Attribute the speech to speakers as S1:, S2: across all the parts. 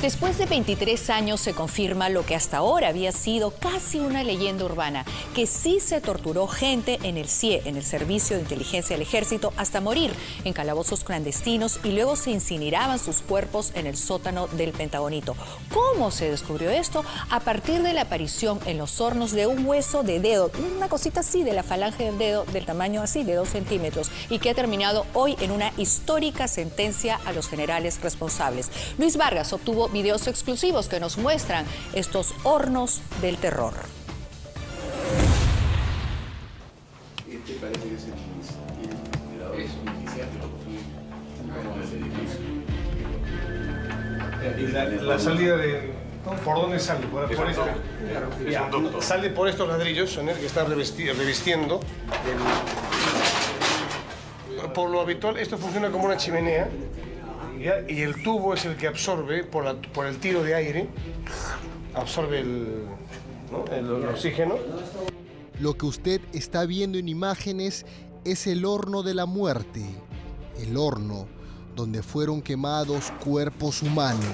S1: Después de 23 años se confirma lo que hasta ahora había sido casi una leyenda urbana, que sí se torturó gente en el CIE, en el Servicio de Inteligencia del Ejército, hasta morir en calabozos clandestinos y luego se incineraban sus cuerpos en el sótano del Pentagonito. ¿Cómo se descubrió esto? A partir de la aparición en los hornos de un hueso de dedo, una cosita así de la falange del dedo, del tamaño así de 2 centímetros, y que ha terminado hoy en una histórica sentencia a los generales responsables. Luis Vargas obtuvo videos exclusivos que nos muestran estos hornos del terror.
S2: Este parece que es el
S3: La salida de... ¿Por dónde sale? Por esto. Ya, sale por estos ladrillos en el que está revistiendo. Por lo habitual, esto funciona como una chimenea. ¿Ya? Y el tubo es el que absorbe, por el tiro de aire, absorbe el oxígeno.
S4: Lo que usted está viendo en imágenes es el horno de la muerte, el horno donde fueron quemados cuerpos humanos.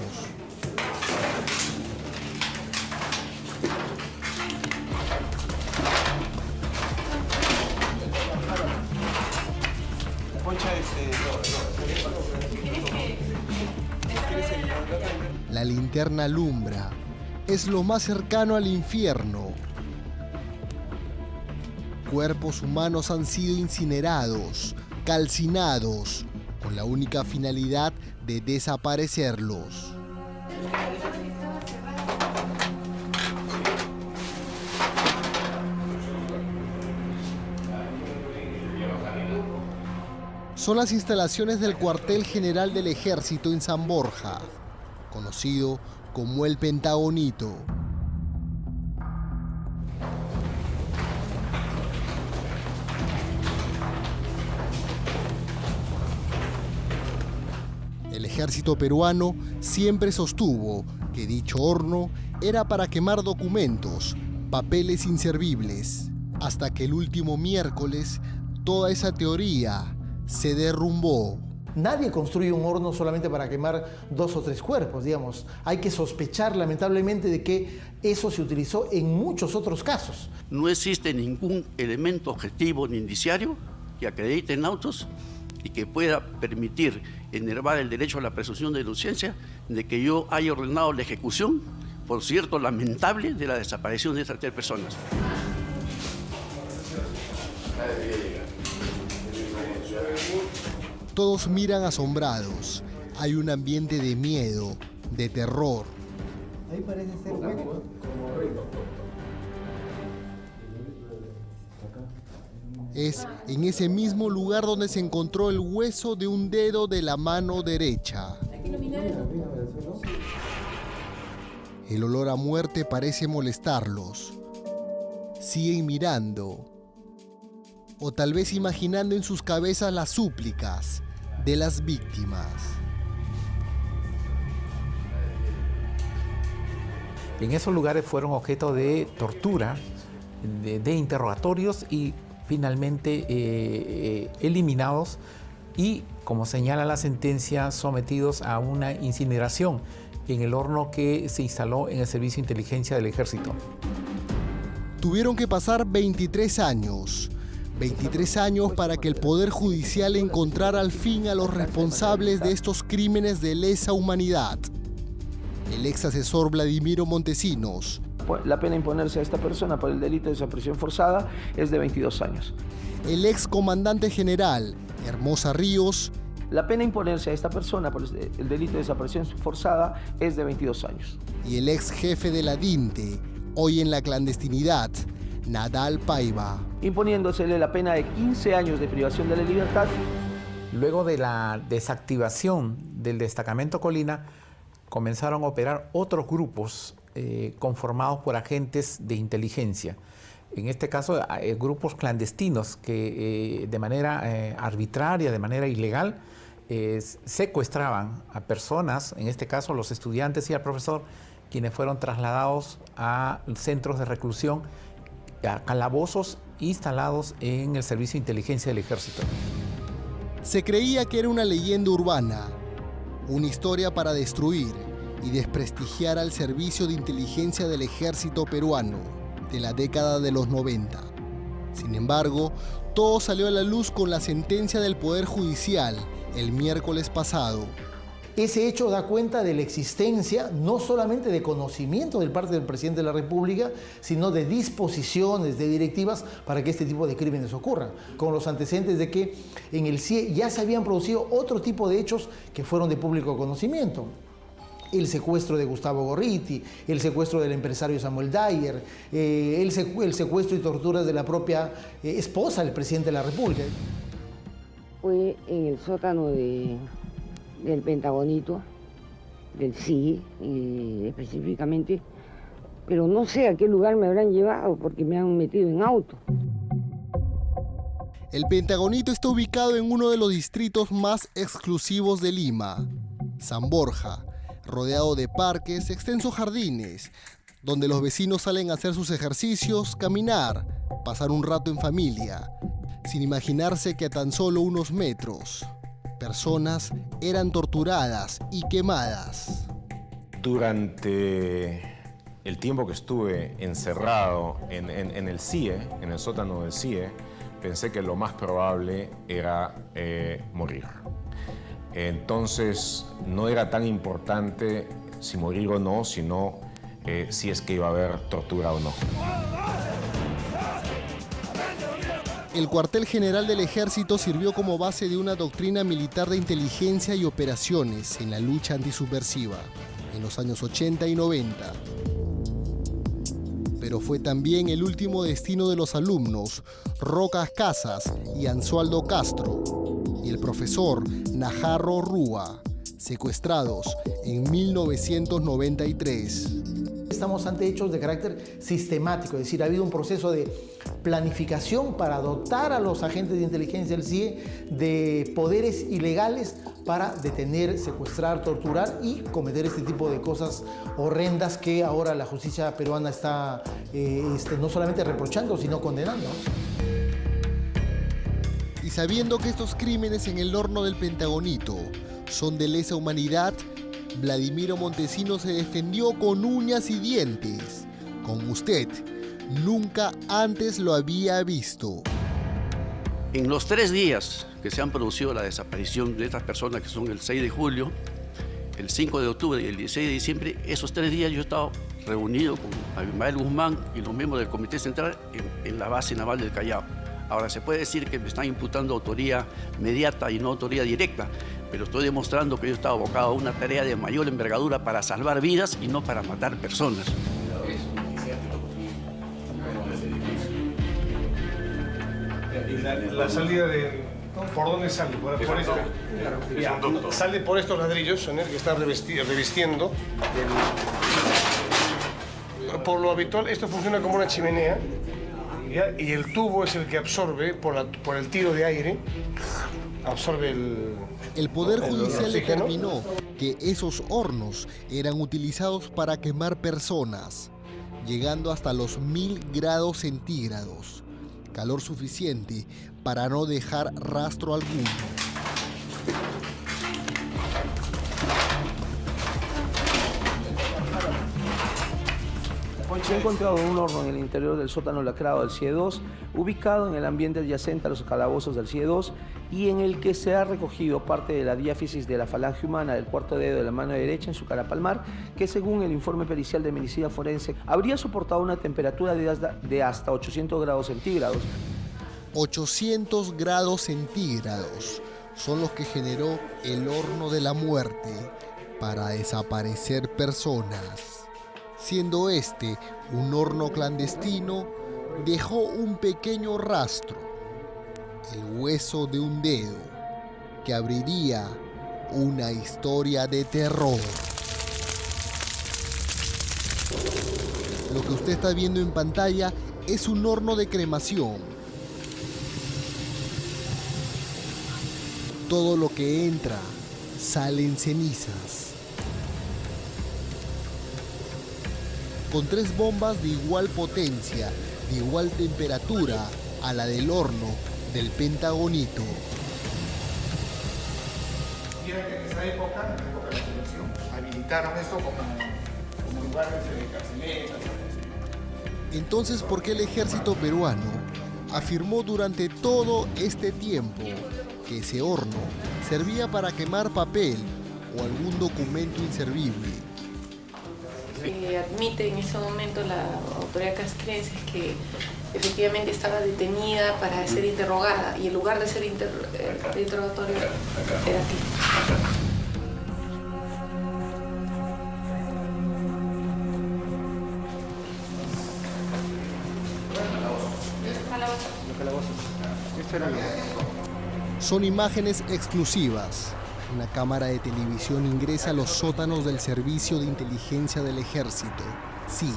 S4: La linterna alumbra. Es lo más cercano al infierno. Cuerpos humanos han sido incinerados, calcinados, con la única finalidad de desaparecerlos. Son las instalaciones del cuartel general del Ejército en San Borja, conocido como el Pentagonito. El ejército peruano siempre sostuvo que dicho horno era para quemar documentos, papeles inservibles, hasta que el último miércoles toda esa teoría se derrumbó.
S5: Nadie construye un horno solamente para quemar 2 o 3 cuerpos, digamos. Hay que sospechar lamentablemente de que eso se utilizó en muchos otros casos.
S6: No existe ningún elemento objetivo ni indiciario que acredite en autos y que pueda permitir enervar el derecho a la presunción de inocencia de que yo haya ordenado la ejecución, por cierto, lamentable, de la desaparición de estas 3 personas.
S4: Todos miran asombrados. Hay un ambiente de miedo, de terror.
S5: Ahí parece ser hueco.
S4: Es en ese mismo lugar donde se encontró el hueso de un dedo de la mano derecha. El olor a muerte parece molestarlos. Siguen mirando. O tal vez imaginando en sus cabezas las súplicas de las víctimas.
S7: En esos lugares fueron objeto de tortura, de interrogatorios y finalmente eliminados y, como señala la sentencia, sometidos a una incineración en el horno que se instaló en el Servicio de Inteligencia del Ejército.
S4: Tuvieron que pasar 23 años. 23 años para que el Poder Judicial encontrara al fin a los responsables de estos crímenes de lesa humanidad. El ex asesor Vladimiro Montesinos.
S8: La pena imponerse a esta persona por el delito de desaparición forzada es de 22 años.
S4: El ex comandante general Hermosa Ríos.
S8: La pena imponerse a esta persona por el delito de desaparición forzada es de 22 años.
S4: Y el ex jefe de la DINTE, hoy en la clandestinidad, Nadal Paiva.
S8: Imponiéndosele la pena de 15 años de privación de la libertad.
S7: Luego de la desactivación del destacamento Colina, comenzaron a operar otros grupos conformados por agentes de inteligencia. En este caso, grupos clandestinos que de manera arbitraria, de manera ilegal, secuestraban a personas, en este caso los estudiantes y al profesor, quienes fueron trasladados a centros de reclusión, a calabozos instalados en el Servicio de Inteligencia del Ejército.
S4: Se creía que era una leyenda urbana, una historia para destruir, y desprestigiar al servicio de inteligencia del ejército peruano de la década de los 90. Sin embargo, todo salió a la luz con la sentencia del Poder Judicial el miércoles pasado.
S5: Ese hecho da cuenta de la existencia no solamente de conocimiento del parte del presidente de la República, sino de disposiciones, de directivas para que este tipo de crímenes ocurran, con los antecedentes de que en el CIE ya se habían producido otro tipo de hechos que fueron de público conocimiento. El secuestro de Gustavo Gorriti, el secuestro del empresario Samuel Dyer, el secuestro y torturas de la propia esposa del presidente de la República.
S9: Fue en el sótano del Pentagonito, del CIE específicamente, pero no sé a qué lugar me habrán llevado porque me han metido en auto.
S4: El Pentagonito está ubicado en uno de los distritos más exclusivos de Lima, San Borja, rodeado de parques, extensos jardines, donde los vecinos salen a hacer sus ejercicios, caminar, pasar un rato en familia, sin imaginarse que a tan solo unos metros, personas eran torturadas y quemadas.
S10: Durante el tiempo que estuve encerrado en el CIE, en el sótano del CIE, pensé que lo más probable era morir. Entonces no era tan importante si morir o no, sino si es que iba a haber tortura o no.
S4: El cuartel general del ejército sirvió como base de una doctrina militar de inteligencia y operaciones en la lucha antisubversiva en los años 80 y 90. Pero fue también el último destino de los alumnos Rocas Casas y Ansualdo Castro y el profesor Najarro Rúa, secuestrados en 1993.
S5: Estamos ante hechos de carácter sistemático, es decir, ha habido un proceso de planificación para dotar a los agentes de inteligencia del CIE de poderes ilegales para detener, secuestrar, torturar y cometer este tipo de cosas horrendas que ahora la justicia peruana está no solamente reprochando, sino condenando.
S4: Y sabiendo que estos crímenes en el horno del Pentagonito son de lesa humanidad, Vladimiro Montesinos se defendió con uñas y dientes, como usted nunca antes lo había visto.
S6: En los 3 días que se han producido la desaparición de estas personas, que son el 6 de julio, el 5 de octubre y el 16 de diciembre, esos 3 días yo he estado reunido con Abimael Guzmán y los miembros del Comité Central en la base naval del Callao. Ahora, se puede decir que me están imputando autoría mediata y no autoría directa, pero estoy demostrando que yo estaba abocado a una tarea de mayor envergadura para salvar vidas y no para matar personas.
S3: La salida de... ¿Por dónde sale? Por esto. Ya, sale por estos ladrillos, son el que está revistiendo. Por lo habitual, esto funciona como una chimenea. ¿Ya? Y el tubo es el que absorbe, por el tiro de aire, absorbe
S4: el Poder Judicial determinó que esos hornos eran utilizados para quemar personas, llegando hasta los 1000 grados centígrados, calor suficiente para no dejar rastro alguno.
S8: Se ha encontrado un horno en el interior del sótano lacrado del CIE 2, ubicado en el ambiente adyacente a los calabozos del CIE 2 y en el que se ha recogido parte de la diáfisis de la falange humana del cuarto dedo de la mano derecha en su cara palmar, que según el informe pericial de medicina forense habría soportado una temperatura de hasta 800 grados centígrados.
S4: 800 grados centígrados son los que generó el horno de la muerte para desaparecer personas. Siendo este un horno clandestino, dejó un pequeño rastro, el hueso de un dedo, que abriría una historia de terror. Lo que usted está viendo en pantalla es un horno de cremación. Todo lo que entra sale en cenizas. Con 3 bombas de igual potencia, de igual temperatura a la del horno del Pentagonito.
S3: Y en esa época de la selección, habilitaron esto como lugares de carceletas.
S4: Entonces, ¿por qué el ejército peruano afirmó durante todo este tiempo que ese horno servía para quemar papel o algún documento inservible?
S11: Admite en ese momento la autoridad castrense que efectivamente estaba detenida para ser interrogada y el lugar de ser interrogatorio era aquí.
S4: Son imágenes exclusivas. Una cámara de televisión ingresa a los sótanos del Servicio de Inteligencia del Ejército, CIE.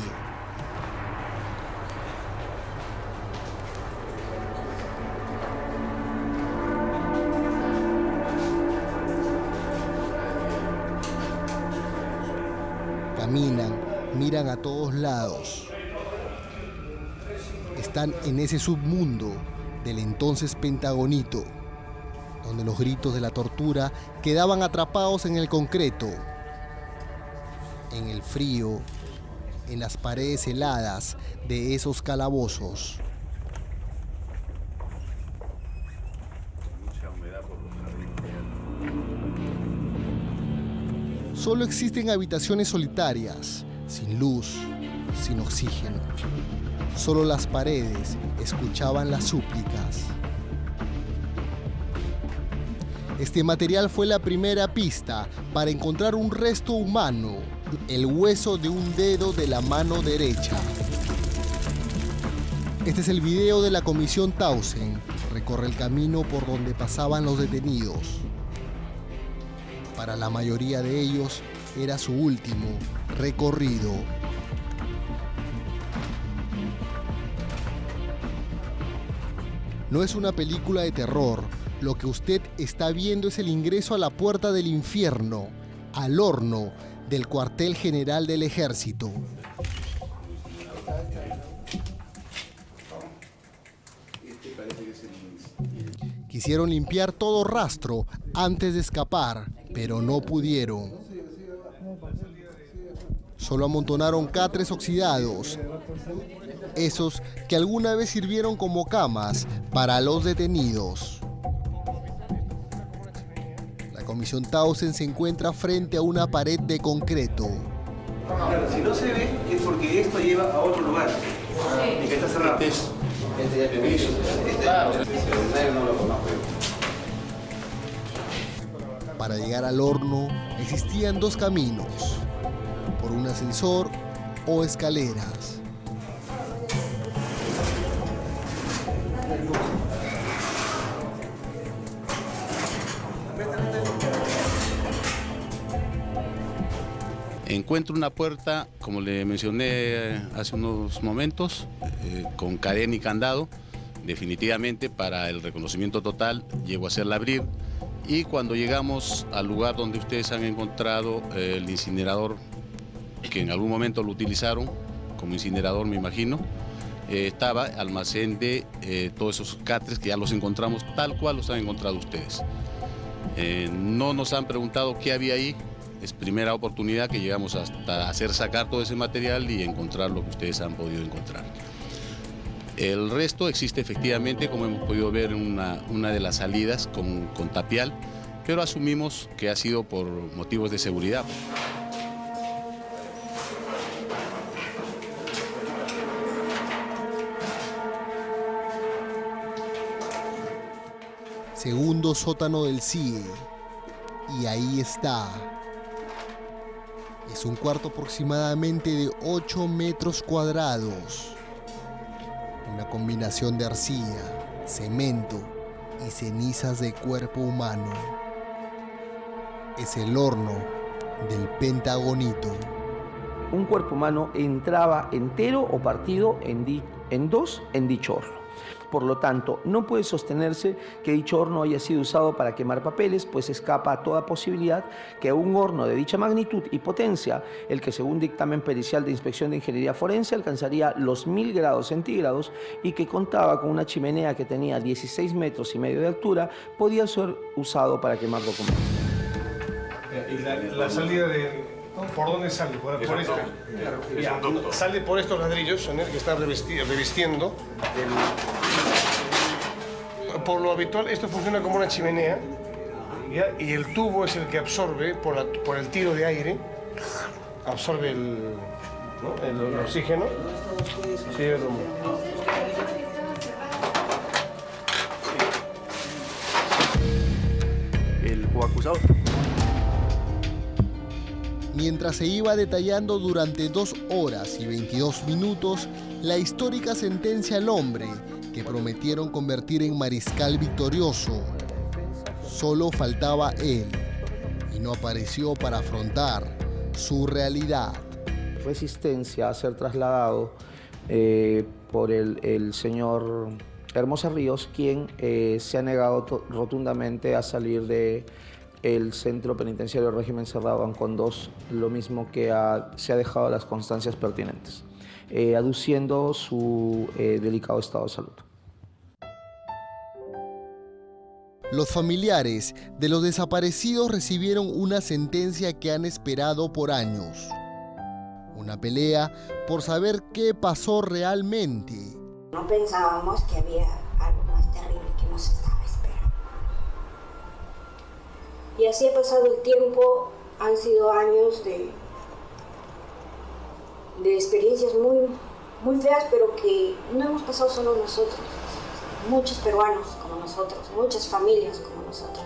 S4: Caminan, miran a todos lados. Están en ese submundo del entonces Pentagonito, donde los gritos de la tortura quedaban atrapados en el concreto, en el frío, en las paredes heladas de esos calabozos. Solo existen habitaciones solitarias, sin luz, sin oxígeno. Solo las paredes escuchaban las súplicas. Este material fue la primera pista para encontrar un resto humano, el hueso de un dedo de la mano derecha. Este es el video de la Comisión Tausen. Recorre el camino por donde pasaban los detenidos. Para la mayoría de ellos era su último recorrido. No es una película de terror. Lo que usted está viendo es el ingreso a la puerta del infierno, al horno del cuartel general del ejército. Quisieron limpiar todo rastro antes de escapar, pero no pudieron. Solo amontonaron catres oxidados, esos que alguna vez sirvieron como camas para los detenidos. La Comisión Tausen se encuentra frente a una pared de concreto.
S2: Si no se ve es porque esto lleva a otro lugar y que está cerrado.
S4: Para llegar al horno existían dos caminos, por un ascensor o escaleras.
S12: Encuentro una puerta, como le mencioné hace unos momentos, con cadena y candado. Definitivamente para el reconocimiento total llego a hacerla abrir y cuando llegamos al lugar donde ustedes han encontrado el incinerador, que en algún momento lo utilizaron como incinerador, me imagino, estaba almacén de todos esos catres que ya los encontramos tal cual los han encontrado ustedes. No nos han preguntado qué había ahí. Es primera oportunidad que llegamos hasta hacer sacar todo ese material y encontrar lo que ustedes han podido encontrar. El resto existe efectivamente, como hemos podido ver en una de las salidas con tapial, pero asumimos que ha sido por motivos de seguridad.
S4: Segundo sótano del CIE. Y ahí está. Es un cuarto aproximadamente de 8 metros cuadrados. Una combinación de arcilla, cemento y cenizas de cuerpo humano. Es el horno del Pentagonito.
S8: Un cuerpo humano entraba entero o partido en dos en dicho horno. Por lo tanto, no puede sostenerse que dicho horno haya sido usado para quemar papeles, pues escapa a toda posibilidad que un horno de dicha magnitud y potencia, el que según dictamen pericial de inspección de ingeniería forense alcanzaría los 1000 grados centígrados y que contaba con una chimenea que tenía 16 metros y medio de altura, podía ser usado para quemar documentos.
S3: Y la salida de... ¿Por dónde sale? Por este. Ya, sale por estos ladrillos que están revistiendo. Por lo habitual, esto funciona como una chimenea, ¿ya? Y el tubo es el que absorbe, por el tiro de aire, absorbe el oxígeno. Sí, el humo.
S6: El coacusado.
S4: Mientras se iba detallando durante 2 horas y 22 minutos la histórica sentencia al hombre que prometieron convertir en mariscal victorioso, solo faltaba él y no apareció para afrontar su realidad.
S8: Resistencia a ser trasladado por el señor Hermosa Ríos, quien se ha negado rotundamente a salir del centro penitenciario del régimen cerrado Ancón 2, lo mismo que se ha dejado las constancias pertinentes, aduciendo su delicado estado de salud.
S4: Los familiares de los desaparecidos recibieron una sentencia que han esperado por años. Una pelea por saber qué pasó realmente.
S13: No pensábamos que había algo más terrible que nos estaba esperando. Y así ha pasado el tiempo, han sido años de experiencias muy feas, pero que no hemos pasado solo nosotros. Muchos peruanos como nosotros, muchas familias como nosotros.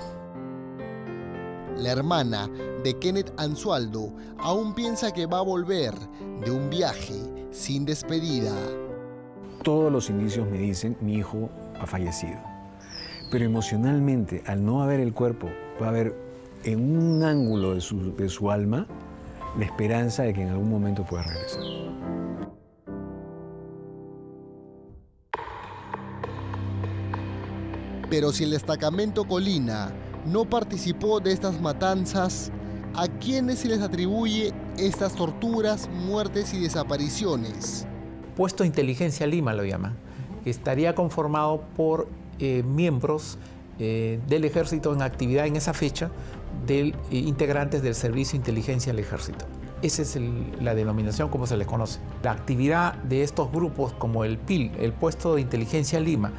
S4: La hermana de Kenneth Anzualdo aún piensa que va a volver de un viaje sin despedida.
S14: Todos los indicios me dicen mi hijo ha fallecido. Pero emocionalmente, al no haber el cuerpo, va a haber en un ángulo de su alma la esperanza de que en algún momento pueda regresar.
S4: Pero si el destacamento Colina no participó de estas matanzas, ¿a quiénes se les atribuye estas torturas, muertes y desapariciones?
S7: Puesto Inteligencia Lima lo llaman. Estaría conformado por miembros del Ejército en actividad en esa fecha, integrantes del Servicio de Inteligencia del Ejército. Esa es la denominación como se les conoce. La actividad de estos grupos como el PIL, el Puesto de Inteligencia Lima,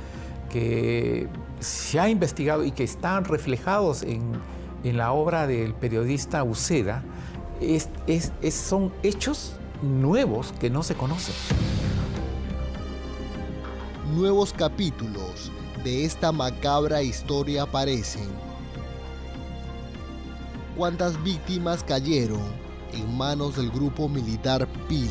S7: que se ha investigado y que están reflejados en la obra del periodista Uceda, son hechos nuevos que no se conocen.
S4: Nuevos capítulos de esta macabra historia aparecen. ¿Cuántas víctimas cayeron en manos del grupo militar PIL?